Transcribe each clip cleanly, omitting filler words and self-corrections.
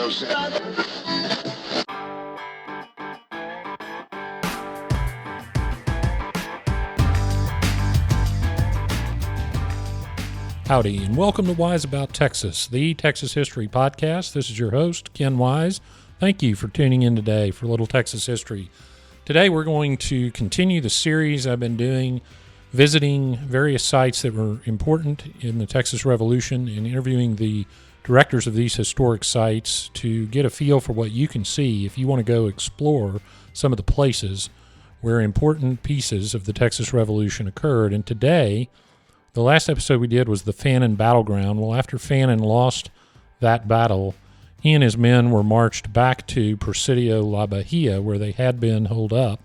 Howdy, and welcome to Wise About Texas, the Texas History Podcast. This is your host, Ken Wise. Thank you for tuning in today for a little Texas history. Today we're going to continue the series I've been doing, visiting various sites that were important in the Texas Revolution and interviewing the directors of these historic sites to get a feel for what you can see if you want to go explore some of the places where important pieces of the Texas Revolution occurred. And today, the last episode we did was the Fannin battleground. Well, after Fannin lost that battle, he and his men were marched back to Presidio La Bahia, where they had been holed up,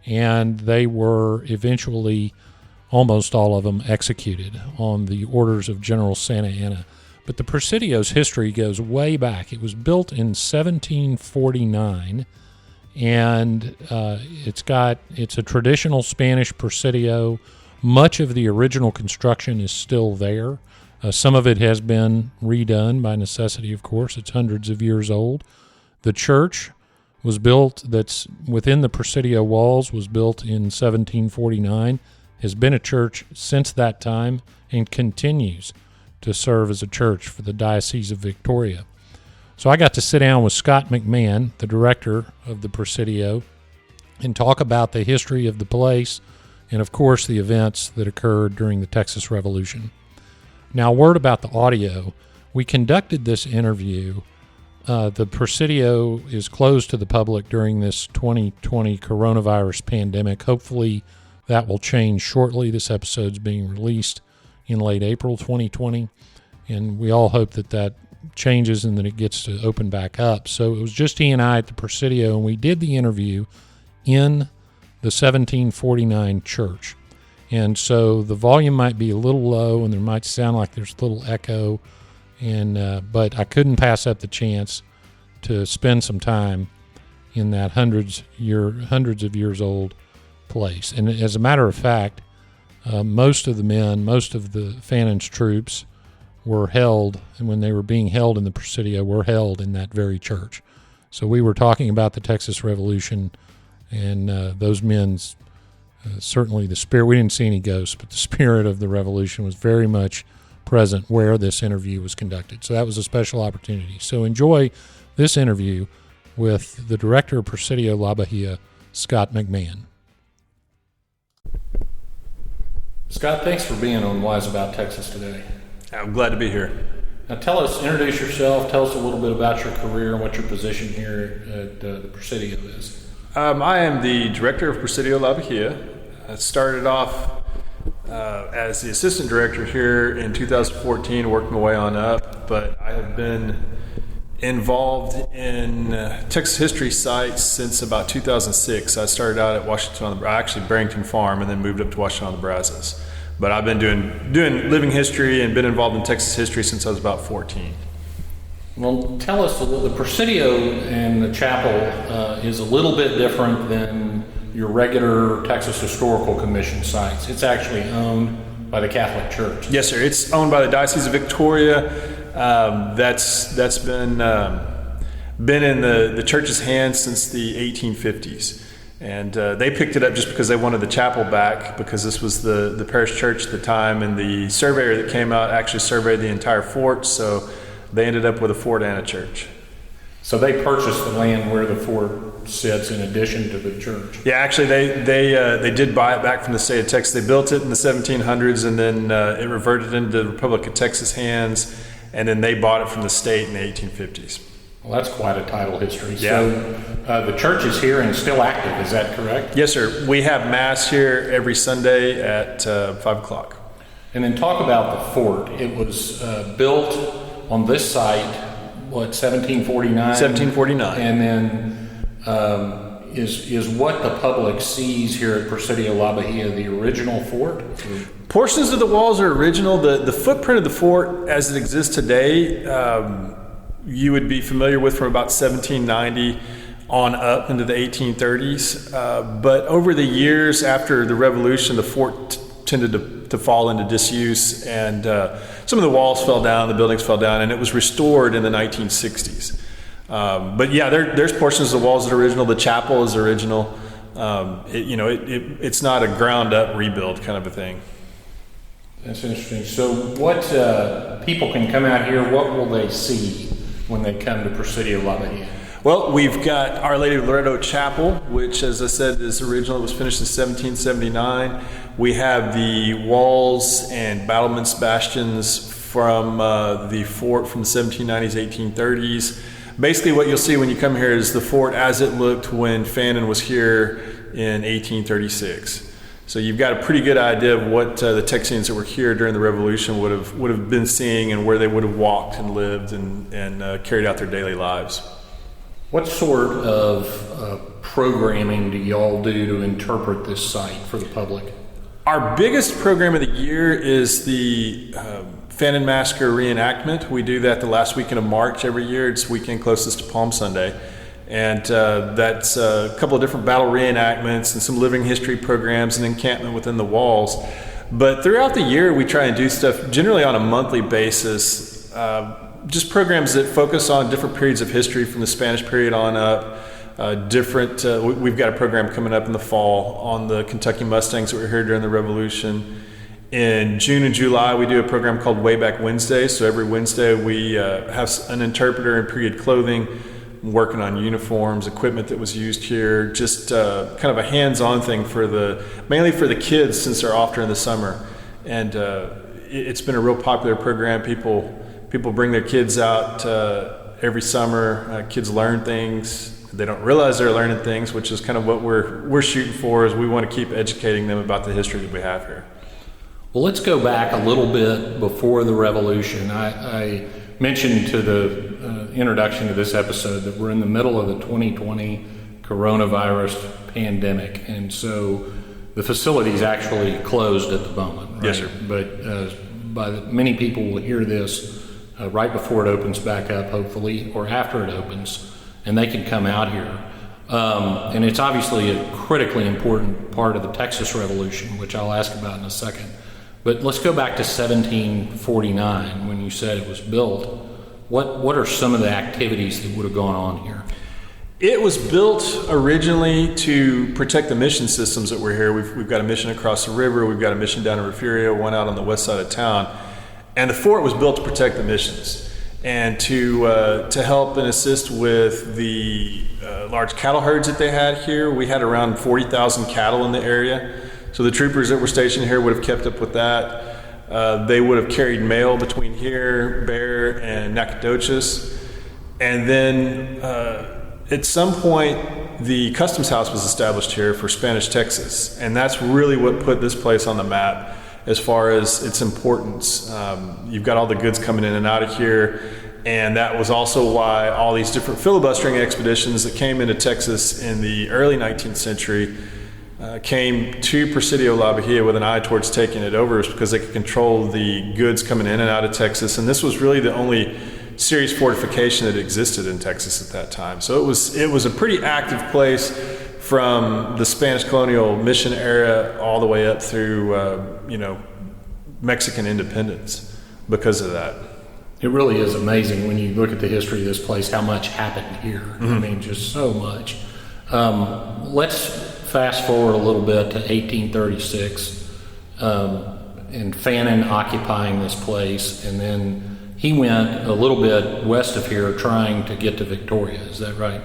and they were eventually, almost all of them, executed on the orders of General Santa Anna. But the Presidio's history goes way back. It was built in 1749, and it's a traditional Spanish Presidio. Much of the original construction is still there. Some of it has been redone by necessity, of course. It's hundreds of years old. The church was built, that's within the Presidio walls, was built in 1749, has been a church since that time, and continues to serve as a church for the Diocese of Victoria. So I got to sit down with Scott McMahon, the director of the Presidio, and talk about the history of the place, and of course the events that occurred during the Texas Revolution. Now, a word about the audio. We conducted this interview. The Presidio is closed to the public during this 2020 coronavirus pandemic. Hopefully that will change shortly. This episode's being released in late April 2020, and we all hope that that changes and that it gets to open back up. So it was just he and I at the Presidio, and we did the interview in the 1749 church. And so the volume might be a little low and there might sound like there's a little echo, but I couldn't pass up the chance to spend some time in that hundreds of years old place. And as a matter of fact, most of the Fannin's troops were held, and when they were being held in the Presidio, were held in that very church. So we were talking about the Texas Revolution, and those men's, certainly the spirit, we didn't see any ghosts, but the spirit of the revolution was very much present where this interview was conducted. So that was a special opportunity. So enjoy this interview with the director of Presidio La Bahia, Scott McMahon. Scott, thanks for being on Wise About Texas today. I'm glad to be here. Now introduce yourself, tell us a little bit about your career and what your position here at the Presidio is. I am the director of Presidio La Bahia. I started off as the assistant director here in 2014, worked my way on up, but I have been involved in Texas history sites since about 2006. I started out at Barrington Farm, and then moved up to Washington on the Brazos. But I've been doing living history and been involved in Texas history since I was about 14. Well, tell us, the Presidio and the chapel is a little bit different than your regular Texas Historical Commission sites. It's actually owned by the Catholic Church. Yes, sir. It's owned by the Diocese of Victoria. That's been in the church's hands since the 1850s. And they picked it up just because they wanted the chapel back, because this was the parish church at the time, and the surveyor that came out actually surveyed the entire fort, so they ended up with a fort and a church. So they purchased the land where the fort sits in addition to the church. Yeah, actually they did buy it back from the state of Texas. They built it in the 1700s, and then it reverted into the Republic of Texas hands, and then they bought it from the state in the 1850s. Well, that's quite a title history. Yeah. So the church is here and still active, is that correct? Yes, sir. We have Mass here every Sunday at 5 o'clock. And then talk about the fort. It was built on this site, 1749? 1749. And then is what the public sees here at Presidio La Bahia the original fort? Portions of the walls are original. The footprint of the fort as it exists today, you would be familiar with from about 1790 on up into the 1830s. But over the years after the Revolution, the fort tended to fall into disuse, and some of the walls fell down, the buildings fell down, and it was restored in the 1960s. But yeah, there's portions of the walls that are original. The chapel is original. It's not a ground up rebuild kind of a thing. That's interesting. So what people can come out here, what will they see when they come to Presidio La Bahia? Well, we've got Our Lady of Loreto Chapel, which, as I said, is original. It was finished in 1779. We have the walls and battlements, bastions from the fort from the 1790s, 1830s. Basically, what you'll see when you come here is the fort as it looked when Fannin was here in 1836. So you've got a pretty good idea of what the Texians that were here during the Revolution would have been seeing and where they would have walked and lived and carried out their daily lives. What sort of programming do y'all do to interpret this site for the public? Our biggest program of the year is the Fannin Massacre reenactment. We do that the last weekend of March every year. It's the weekend closest to Palm Sunday. And that's a couple of different battle reenactments and some living history programs and encampment within the walls. But throughout the year, we try and do stuff generally on a monthly basis. Just programs that focus on different periods of history from the Spanish period on up. We've got a program coming up in the fall on the Kentucky Mustangs that were here during the Revolution. In June and July, we do a program called Wayback Wednesday. So every Wednesday, we have an interpreter in period clothing, working on uniforms, equipment that was used here, just kind of a hands-on thing mainly for the kids since they're off during the summer. And it's been a real popular program. People bring their kids out every summer. Kids learn things. They don't realize they're learning things, which is kind of what we're shooting for. Is we want to keep educating them about the history that we have here. Well, let's go back a little bit before the Revolution. I mentioned to the introduction to this episode that we're in the middle of the 2020 coronavirus pandemic, and so the facility's actually closed at the moment, right? Yes, sir. But many people will hear this right before it opens back up, hopefully, or after it opens, and they can come out here. And it's obviously a critically important part of the Texas Revolution, which I'll ask about in a second. But let's go back to 1749 when you said it was built. What are some of the activities that would have gone on here? It was built originally to protect the mission systems that were here. We've got a mission across the river. We've got a mission down in Refugio, one out on the west side of town. And the fort was built to protect the missions and to help and assist with the large cattle herds that they had here. We had around 40,000 cattle in the area. So the troopers that were stationed here would have kept up with that. They would have carried mail between here, Bear, and Nacogdoches. And then at some point, the customs house was established here for Spanish Texas. And that's really what put this place on the map as far as its importance. You've got all the goods coming in and out of here. And that was also why all these different filibustering expeditions that came into Texas in the early 19th century came to Presidio La Bahia with an eye towards taking it over, because they could control the goods coming in and out of Texas. And this was really the only serious fortification that existed in Texas at that time. So it was a pretty active place from the Spanish colonial mission era all the way up through Mexican independence because of that. It really is amazing when you look at the history of this place, how much happened here. Mm-hmm. I mean, just so much. Let's fast forward a little bit to 1836 and Fannin occupying this place, and then he went a little bit west of here trying to get to Victoria. Is that right?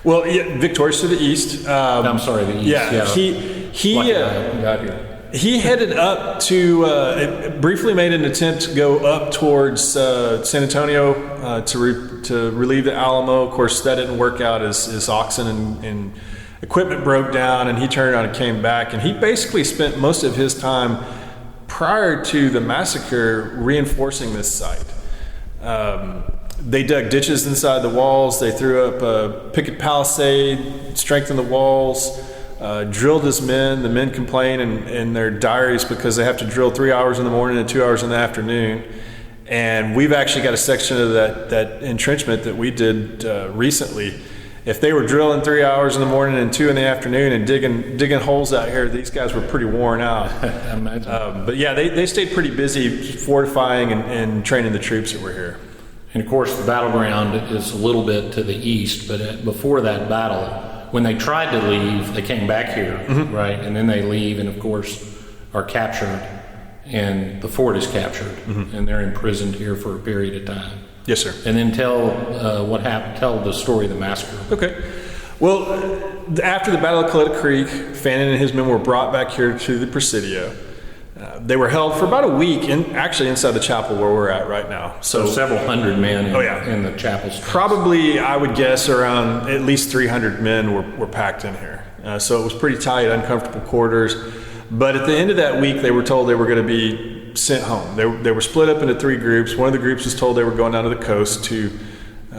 Well, yeah, Victoria's to the east. I'm sorry, the east. Yeah. He headed up to, briefly made an attempt to go up towards San Antonio to relieve the Alamo. Of course, that didn't work out. His oxen and equipment broke down, and he turned around and came back. And he basically spent most of his time prior to the massacre reinforcing this site. They dug ditches inside the walls. They threw up a picket palisade, strengthened the walls. Drilled his men. The men complain in their diaries because they have to drill 3 hours in the morning and 2 hours in the afternoon. And we've actually got a section of that entrenchment that we did recently. If they were drilling 3 hours in the morning and 2 in the afternoon and digging holes out here, these guys were pretty worn out. Imagine. But yeah, they stayed pretty busy fortifying and training the troops that were here. And of course, the battleground is a little bit to the east, but before that battle, when they tried to leave, they came back here, right? And then they leave and, of course, are captured, and the fort is captured, and they're imprisoned here for a period of time. Yes, sir. And then tell what happened. Tell the story of the massacre. Okay. Well, after the Battle of Coletta Creek, Fannin and his men were brought back here to the Presidio. They were held for about a week, actually inside the chapel where we're at right now. So several hundred men in the chapel space. Probably, I would guess, around at least 300 men were packed in here. So it was pretty tight, uncomfortable quarters. But at the end of that week, they were told they were going to be sent home. They were split up into 3 groups. One of the groups was told they were going down to the coast to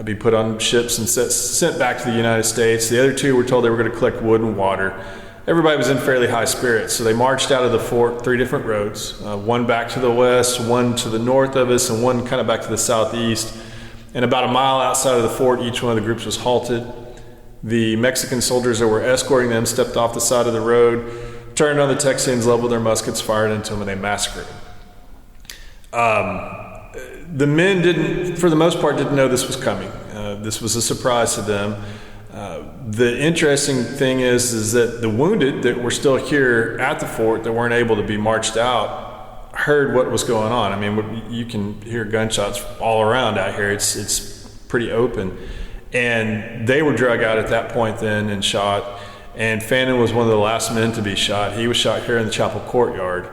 be put on ships and sent back to the United States. The other 2 were told they were going to collect wood and water. Everybody was in fairly high spirits, so they marched out of the fort 3 different roads, one back to the west, one to the north of us, and one kind of back to the southeast. And about a mile outside of the fort, each one of the groups was halted. The Mexican soldiers that were escorting them stepped off the side of the road, turned on the Texians, leveled their muskets, fired into them, and they massacred them. The men didn't, for the most part, didn't know this was coming. This was a surprise to them. The interesting thing is that the wounded that were still here at the fort that weren't able to be marched out heard what was going on. I mean, you can hear gunshots all around out here. It's pretty open. And they were drug out at that point then and shot. And Fannin was one of the last men to be shot. He was shot here in the chapel courtyard.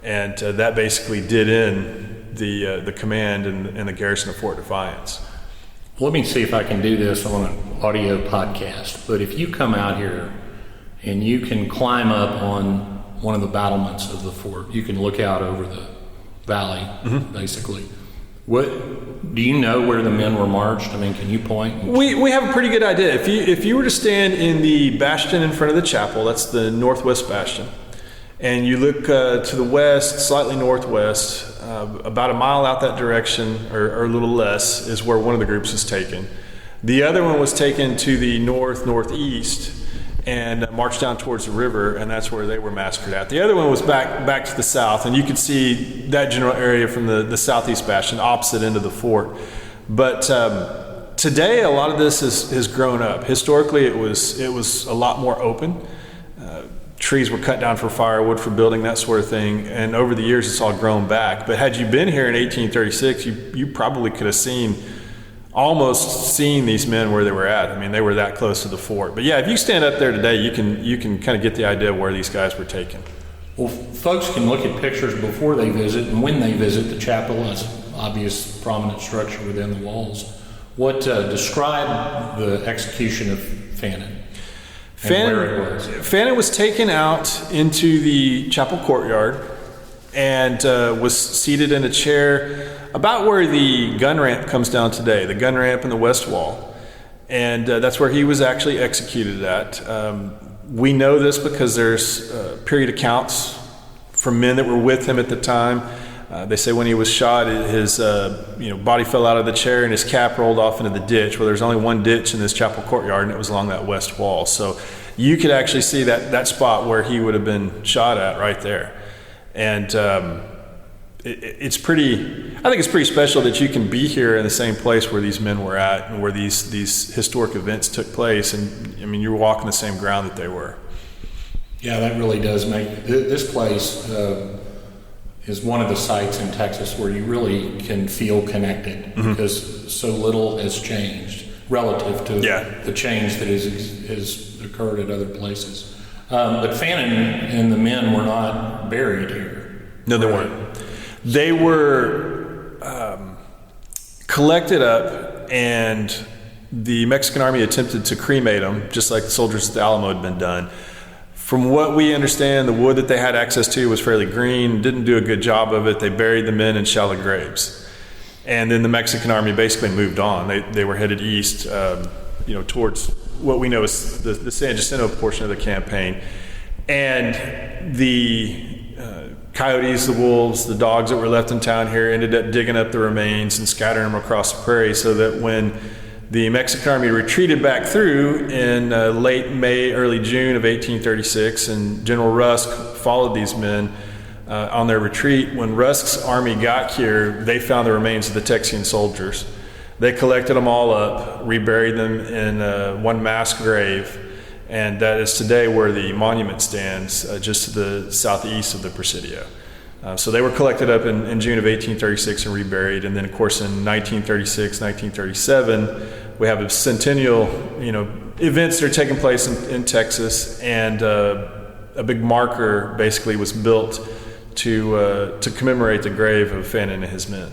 And that basically did end the command and the garrison of Fort Defiance. Let me see if I can do this on an audio podcast. But if you come out here and you can climb up on one of the battlements of the fort, you can look out over the valley, basically. What do you know where the men were marched? I mean, can you point? We have a pretty good idea. If you were to stand in the bastion in front of the chapel, that's the northwest bastion, and you look to the west, slightly northwest, about a mile out that direction, or a little less, is where one of the groups is taken. The other one was taken to the northeast and marched down towards the river, and that's where they were massacred at. The other one was back to the south, and you could see that general area from the southeast bastion, opposite end of the fort. But today, a lot of this has grown up. Historically, it was a lot more open. Trees were cut down for firewood, for building, that sort of thing. And over the years, it's all grown back. But had you been here in 1836, you probably could have almost seen these men where they were at. I mean, they were that close to the fort. But yeah, if you stand up there today, you can kind of get the idea of where these guys were taken. Well, folks can look at pictures before they visit and when they visit the chapel as an obvious prominent structure within the walls. What describe the execution of Fannin? Fannin was taken out into the chapel courtyard and was seated in a chair about where the gun ramp comes down today, the gun ramp in the west wall. And that's where he was actually executed at. We know this because there's period accounts from men that were with him at the time. They say when he was shot, his body fell out of the chair and his cap rolled off into the ditch. Well, there's only one ditch in this chapel courtyard, and it was along that west wall. So you could actually see that spot where he would have been shot at right there. And it's pretty, I think it's pretty special that you can be here in the same place where these men were at and where these historic events took place. And I mean, you're walking the same ground that they were. Yeah, that really does make this place is one of the sites in Texas where you really can feel connected because so little has changed relative to the change that has occurred at other places. But Fannin and the men were not buried here. No, they weren't. They were collected up, and the Mexican army attempted to cremate them, just like the soldiers at the Alamo had been done. From what we understand, the wood that they had access to was fairly green, didn't do a good job of it. They buried the men in shallow graves. And then the Mexican army basically moved on. They were headed east, towards what we know is the San Jacinto portion of the campaign. And the coyotes, the wolves, the dogs that were left in town here ended up digging up the remains and scattering them across the prairie, so that when the Mexican army retreated back through in late May, early June of 1836, and General Rusk followed these men on their retreat. When Rusk's army got here, they found the remains of the Texian soldiers. They collected them all up, reburied them in one mass grave, and that is today where the monument stands, just to the southeast of the Presidio. So they were collected up in June of 1836 and reburied, and then of course in 1936, 1937, we have a centennial, events that are taking place in Texas, and a big marker basically was built to commemorate the grave of Fannin and his men.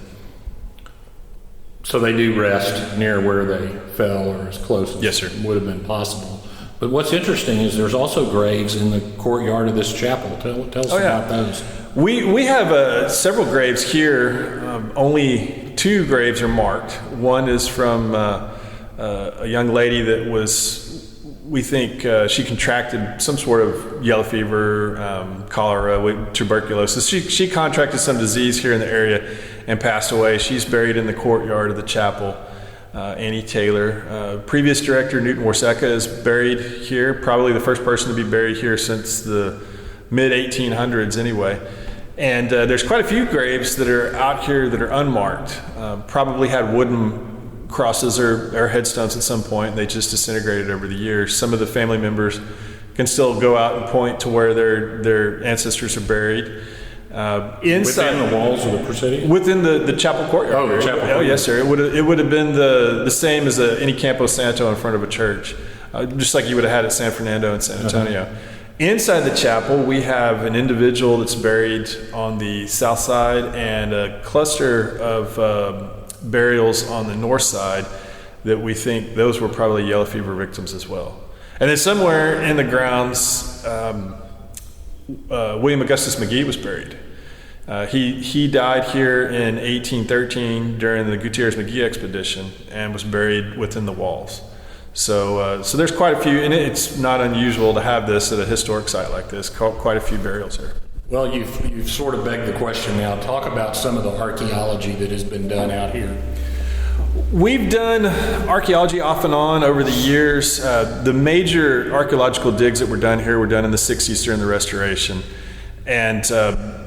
So they do rest near where they fell, or as close as Yes, sir. would have been possible. But what's interesting is there's also graves in the courtyard of this chapel. Tell us about those. We have several graves here. Only 2 graves are marked. One is from a young lady that we think she contracted some sort of yellow fever, cholera, tuberculosis. She contracted some disease here in the area and passed away. She's buried in the courtyard of the chapel. Annie Taylor. Previous director Newton Warseka is buried here, probably the first person to be buried here since the mid-1800s anyway. And there's quite a few graves that are out here that are unmarked. Probably had wooden crosses or headstones at some point. They just disintegrated over the years. Some of the family members can still go out and point to where their ancestors are buried. Inside within the walls of the Presidio? Within the chapel courtyard. Oh, the chapel. Oh, yes, sir. It would have been the same as any Campo Santo in front of a church, just like you would have had at San Fernando and San Antonio. Uh-huh. Inside the chapel, we have an individual that's buried on the south side and a cluster of burials on the north side that we think those were probably yellow fever victims as well. And then somewhere in the grounds, William Augustus McGee was buried. He died here in 1813 during the Gutierrez-McGee expedition and was buried within the walls. So there's quite a few, and it's not unusual to have this at a historic site like this. Quite a few burials here. Well, you've sort of begged the question now. Talk about some of the archaeology that has been done out here. We've done archaeology off and on over the years. The major archaeological digs that were done here were done in the 60s during the Restoration. And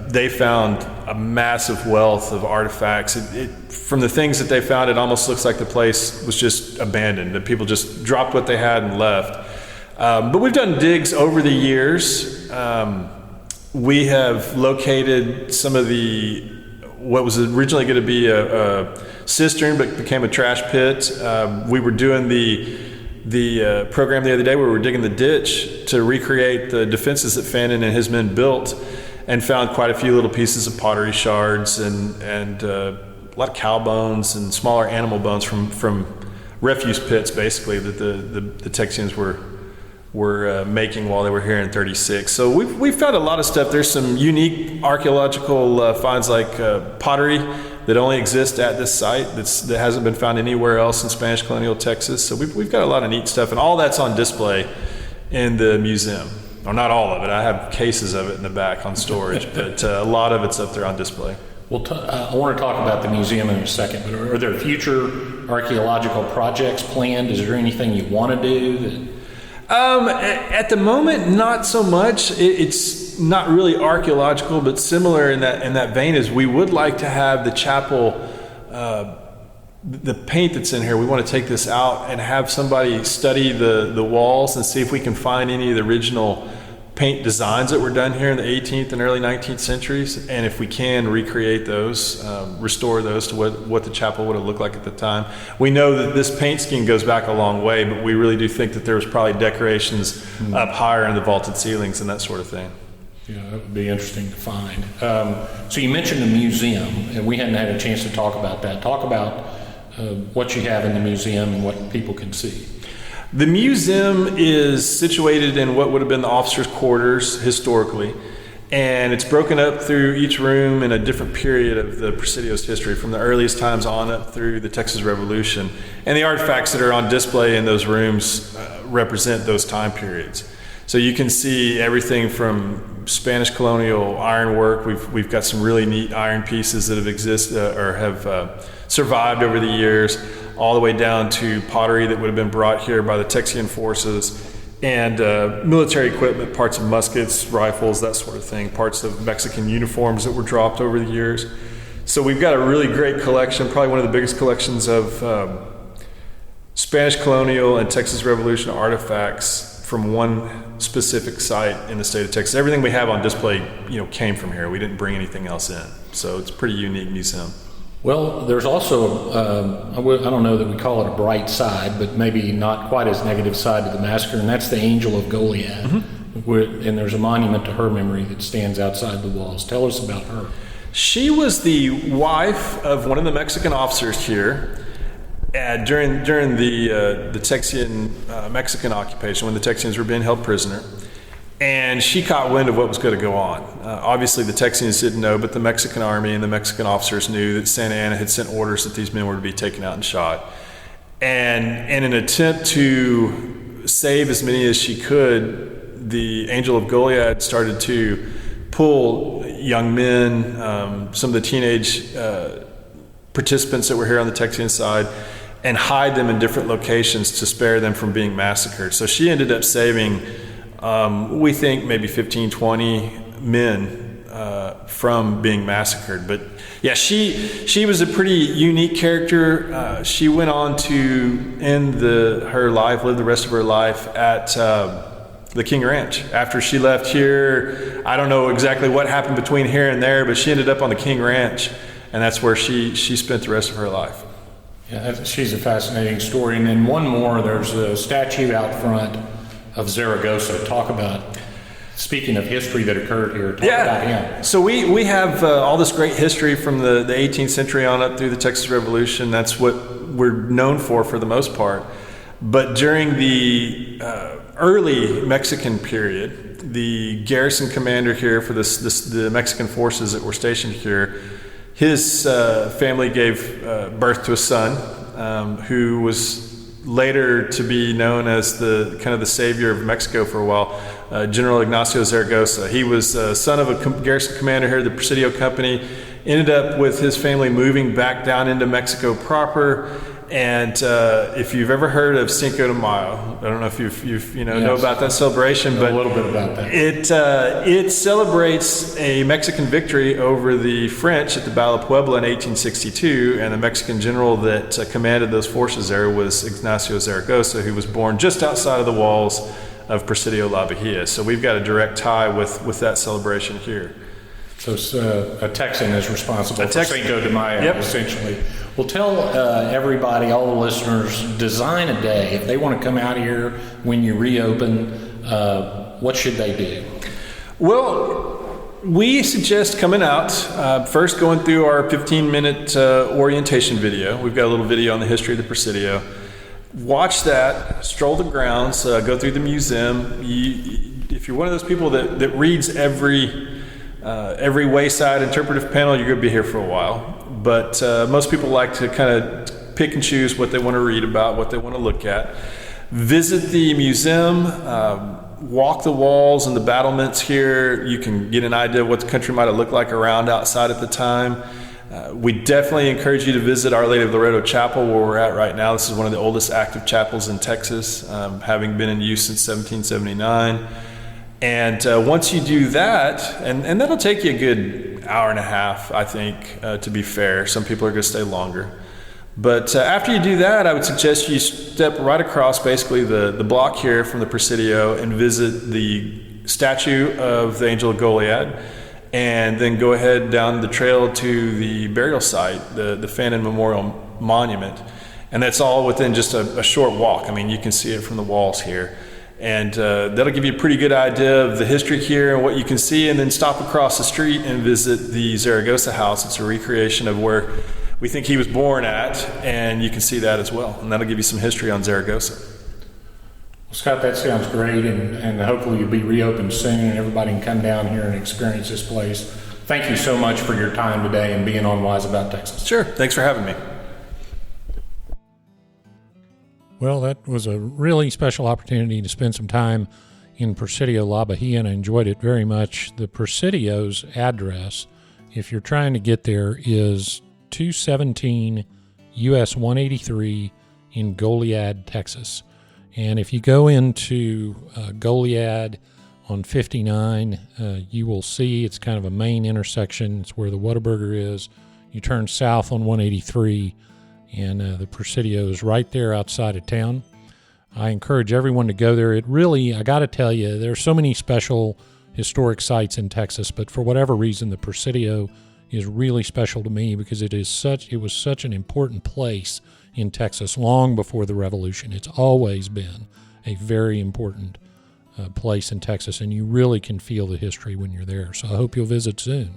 they found a massive wealth of artifacts. From the things that they found, it almost looks like the place was just abandoned, that people just dropped what they had and left. But we've done digs over the years. We have located some of what was originally going to be a cistern but became a trash pit. We were doing the program the other day where we were digging the ditch to recreate the defenses that Fannin and his men built, and found quite a few little pieces of pottery shards and a lot of cow bones and smaller animal bones from refuse pits, basically, that the Texians were making while they were here in 36. So we've found a lot of stuff. There's some unique archaeological finds like pottery that only exist at this site that hasn't been found anywhere else in Spanish colonial Texas. So we've got a lot of neat stuff, and all that's on display in the museum. Or not all of it. I have cases of it in the back on storage, but a lot of it's up there on display. Well, I want to talk about the museum in a second, but are there future archaeological projects planned? Is there anything you want to do? At the moment, not so much. It's not really archaeological, but similar in that vein is we would like to have the chapel, the paint that's in here. We want to take this out and have somebody study the walls and see if we can find any of the original paint designs that were done here in the 18th and early 19th centuries, and if we can recreate those, restore those to what the chapel would have looked like at the time. We know that this paint scheme goes back a long way, but we really do think that there was probably decorations up higher in the vaulted ceilings and that sort of thing. Yeah, that would be interesting to find. So you mentioned the museum, and we hadn't had a chance to talk about that. Talk about what you have in the museum and what people can see. The museum is situated in what would have been the officers' quarters historically, and it's broken up through each room in a different period of the Presidio's history, from the earliest times on up through the Texas Revolution. And the artifacts that are on display in those rooms represent those time periods. So you can see everything from Spanish colonial ironwork. We've got some really neat iron pieces that have survived over the years, all the way down to pottery that would have been brought here by the Texian forces, and military equipment, parts of muskets, rifles, that sort of thing, parts of Mexican uniforms that were dropped over the years. So we've got a really great collection, probably one of the biggest collections of Spanish colonial and Texas Revolution artifacts from one specific site in the state of Texas. Everything we have on display, came from here. We didn't bring anything else in. So it's a pretty unique museum. Well, there's also, I don't know that we call it a bright side, but maybe not quite as negative side to the massacre, and that's the Angel of Goliad. And there's a monument to her memory that stands outside the walls. Tell us about her. She was the wife of one of the Mexican officers here during the Texian Mexican occupation, when the Texians were being held prisoner. And she caught wind of what was going to go on. Obviously, the Texians didn't know, but the Mexican army and the Mexican officers knew that Santa Anna had sent orders that these men were to be taken out and shot. And in an attempt to save as many as she could, the Angel of Goliad started to pull young men, some of the teenage participants that were here on the Texian side, and hide them in different locations to spare them from being massacred. So she ended up saving, we think, maybe 15, 20 men from being massacred. But yeah, she was a pretty unique character. She went on to end her life, live the rest of her life at the King Ranch. After she left here, I don't know exactly what happened between here and there, but she ended up on the King Ranch, and that's where she spent the rest of her life. Yeah, she's a fascinating story. And then one more, there's a statue out front of Zaragoza. Talk about, speaking of history that occurred here, talk about him. So we have all this great history from the 18th century on up through the Texas Revolution. That's what we're known for the most part. But during the early Mexican period, the garrison commander here for the Mexican forces that were stationed here, his family gave birth to a son who was later to be known as the kind of the savior of Mexico for a while, General Ignacio Zaragoza. He was son of a garrison commander here at the Presidio Company, ended up with his family moving back down into Mexico proper. And if you've ever heard of Cinco de Mayo, I don't know if you know about that celebration, but a little bit about that. It celebrates a Mexican victory over the French at the Battle of Puebla in 1862, and the Mexican general that commanded those forces there was Ignacio Zaragoza, who was born just outside of the walls of Presidio La Bahia. So we've got a direct tie with that celebration here. So a Texan is responsible for Cinco de Mayo, essentially. Well, tell everybody, all the listeners, design a day. If they want to come out here when you reopen, what should they do? Well, we suggest coming out, first going through our 15-minute orientation video. We've got a little video on the history of the Presidio. Watch that, stroll the grounds, go through the museum. If you're one of those people that reads every wayside interpretive panel, you're going to be here for a while. But most people like to kind of pick and choose what they want to read about, what they want to look at. Visit the museum, walk the walls and the battlements here. You can get an idea of what the country might have looked like around outside at the time. We definitely encourage you to visit Our Lady of Loreto Chapel, where we're at right now. This is one of the oldest active chapels in Texas, having been in use since 1779. And once you do that, and that'll take you a good hour and a half, I think, to be fair. Some people are going to stay longer. But after you do that, I would suggest you step right across basically the block here from the Presidio and visit the statue of the Angel of Goliad, and then go ahead down the trail to the burial site, the Fannin Memorial Monument. And that's all within just a short walk. I mean, you can see it from the walls here. And that'll give you a pretty good idea of the history here and what you can see, and then stop across the street and visit the Zaragoza house. It's a recreation of where we think he was born at, and you can see that as well. And that'll give you some history on Zaragoza. Well, Scott, that sounds great, and hopefully you'll be reopened soon and everybody can come down here and experience this place. Thank you so much for your time today and being on Wise About Texas. Sure. Thanks for having me. Well, that was a really special opportunity to spend some time in Presidio La Bahia, and I enjoyed it very much. The Presidio's address, if you're trying to get there, is 217 US 183 in Goliad, Texas. And if you go into Goliad on 59, you will see it's kind of a main intersection. It's where the Whataburger is. you turn south on 183, and the Presidio is right there outside of town. I encourage everyone to go there. It really, I got to tell you, there's so many special historic sites in Texas, but for whatever reason, the Presidio is really special to me because it was such an important place in Texas long before the Revolution. It's always been a very important place in Texas, and you really can feel the history when you're there. So I hope you'll visit soon.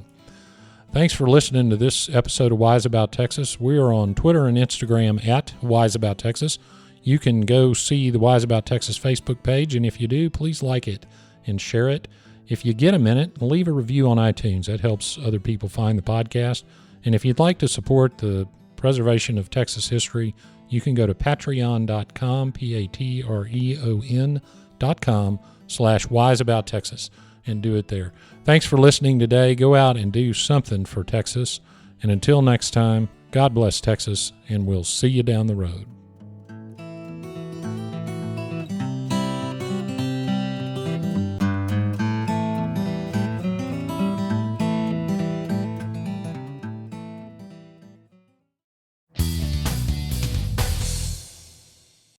Thanks for listening to this episode of Wise About Texas. We are on Twitter and Instagram at Wise About Texas. You can go see the Wise About Texas Facebook page, and if you do, please like it and share it. If you get a minute, leave a review on iTunes. That helps other people find the podcast. And if you'd like to support the preservation of Texas history, you can go to patreon.com, patreon.com/wiseabouttexas, and do it there. Thanks for listening today. Go out and do something for Texas. And until next time, God bless Texas, and we'll see you down the road.